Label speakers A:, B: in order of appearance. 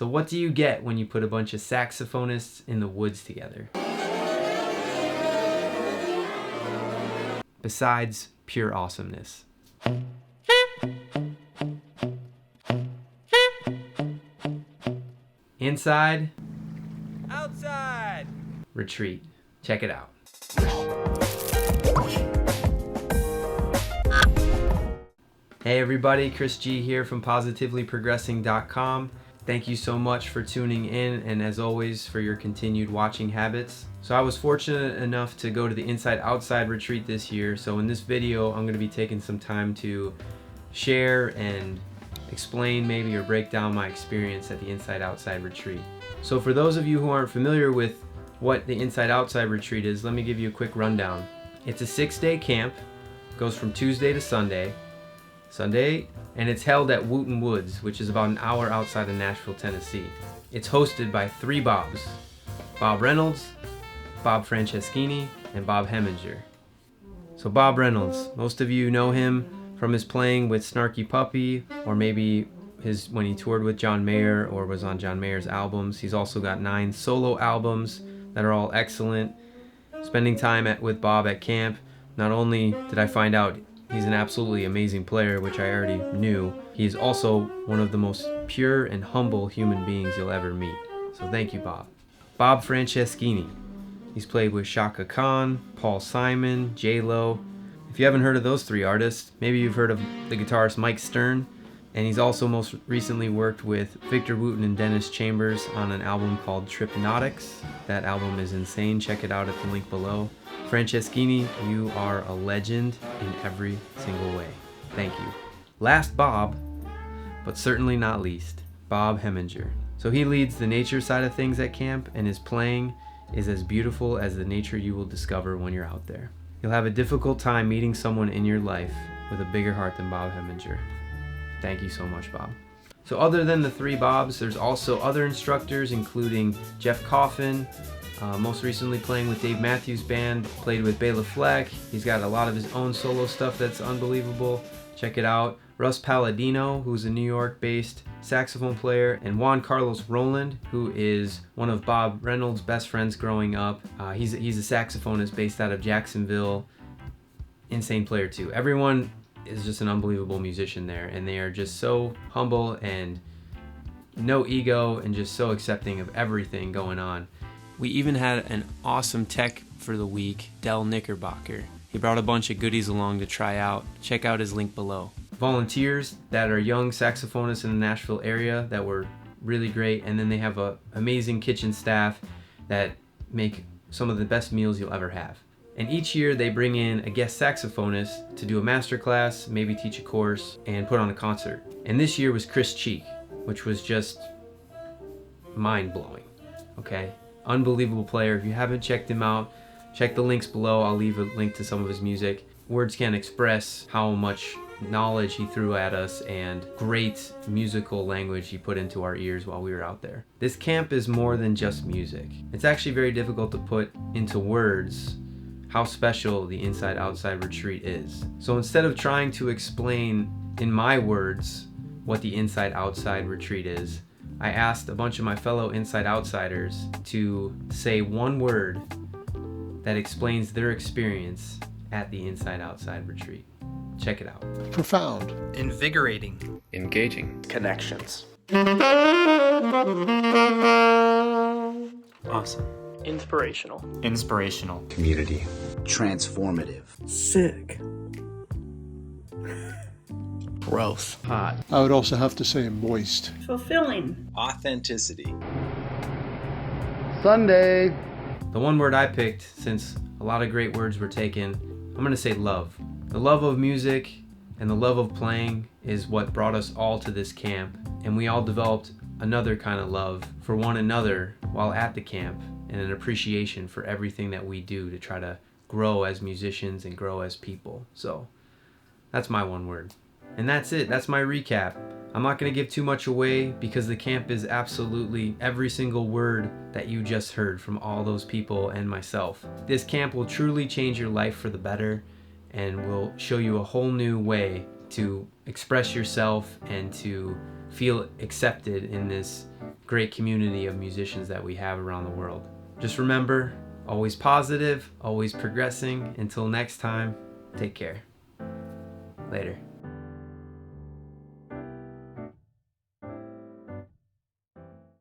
A: So what do you get when you put a bunch of saxophonists in the woods together? Besides pure awesomeness. Inside. Outside. Retreat. Check it out. Hey everybody, Chris G here from PositivelyProgressing.com. Thank you so much for tuning in, and as always for your continued watching habits. So I was fortunate enough to go to the Inside Outside retreat this year. So in this video, I'm going to be taking some time to share and explain maybe or break down my experience at the Inside Outside retreat. So for those of you who aren't familiar with what the Inside Outside retreat is, let me give you a quick rundown. It's a 6-day camp, goes from Tuesday to Sunday, and it's held at Wootton Woods, which is about an hour outside of Nashville, Tennessee. It's hosted by 3 Bobs: Bob Reynolds, Bob Franceschini, and Bob Hemenger. So Bob Reynolds, most of you know him from his playing with Snarky Puppy, or maybe when he toured with John Mayer or was on John Mayer's albums. He's also got 9 solo albums that are all excellent. Spending time with Bob at camp, not only did I find out he's an absolutely amazing player, which I already knew, he's also one of the most pure and humble human beings you'll ever meet. So thank you, Bob. Bob Franceschini. He's played with Chaka Khan, Paul Simon, J-Lo. If you haven't heard of those 3 artists, maybe you've heard of the guitarist Mike Stern. And he's also most recently worked with Victor Wooten and Dennis Chambers on an album called Tripnotics. That album is insane. Check it out at the link below. Franceschini, you are a legend in every single way. Thank you. Last Bob, but certainly not least, Bob Hemenger. So he leads the nature side of things at camp, and his playing is as beautiful as the nature you will discover when you're out there. You'll have a difficult time meeting someone in your life with a bigger heart than Bob Hemenger. Thank you so much, Bob. So other than the 3 Bobs, there's also other instructors, including Jeff Coffin, most recently playing with Dave Matthews Band, played with Bela Fleck. He's got a lot of his own solo stuff that's unbelievable. Check it out. Russ Paladino, who's a New York-based saxophone player, and Juan Rolland, who is one of Bob Reynolds' best friends growing up. He's a saxophonist based out of Jacksonville. Insane player too. Everyone is just an unbelievable musician there, and they are just so humble and no ego and just so accepting of everything going on. We even had an awesome tech for the week, Dell Knickerbocker. He brought a bunch of goodies along to try out. Check out his link below. Volunteers that are young saxophonists in the Nashville area that were really great, and then they have an amazing kitchen staff that make some of the best meals you'll ever have. And each year they bring in a guest saxophonist to do a master class, maybe teach a course, and put on a concert. And this year was Chris Cheek, which was just mind-blowing, okay? Unbelievable player. If you haven't checked him out, check the links below. I'll leave a link to some of his music. Words can't express how much knowledge he threw at us and great musical language he put into our ears while we were out there. This camp is more than just music. It's actually very difficult to put into words how special the Inside Outside retreat is. So instead of trying to explain in my words what the Inside Outside retreat is, I asked a bunch of my fellow Inside Outsiders to say one word that explains their experience at the Inside Outside retreat. Check it out.
B: Profound.
C: Invigorating.
D: Engaging.
C: Connections.
D: Awesome.
C: Inspirational.
D: Inspirational.
E: Community.
F: Transformative.
G: Sick.
C: Growth.
D: Hot.
B: I would also have to say moist.
G: Fulfilling.
F: Authenticity.
B: Sunday.
A: The one word I picked, since a lot of great words were taken, I'm gonna say love. The love of music and the love of playing is what brought us all to this camp, and we all developed another kind of love for one another while at the camp, and an appreciation for everything that we do to try to grow as musicians and grow as people. So that's my one word. And that's it. That's my recap. I'm not going to give too much away because the camp is absolutely every single word that you just heard from all those people and myself. This camp will truly change your life for the better and will show you a whole new way to express yourself and to feel accepted in this great community of musicians that we have around the world. Just remember, always positive, always progressing. Until next time, take care. Later.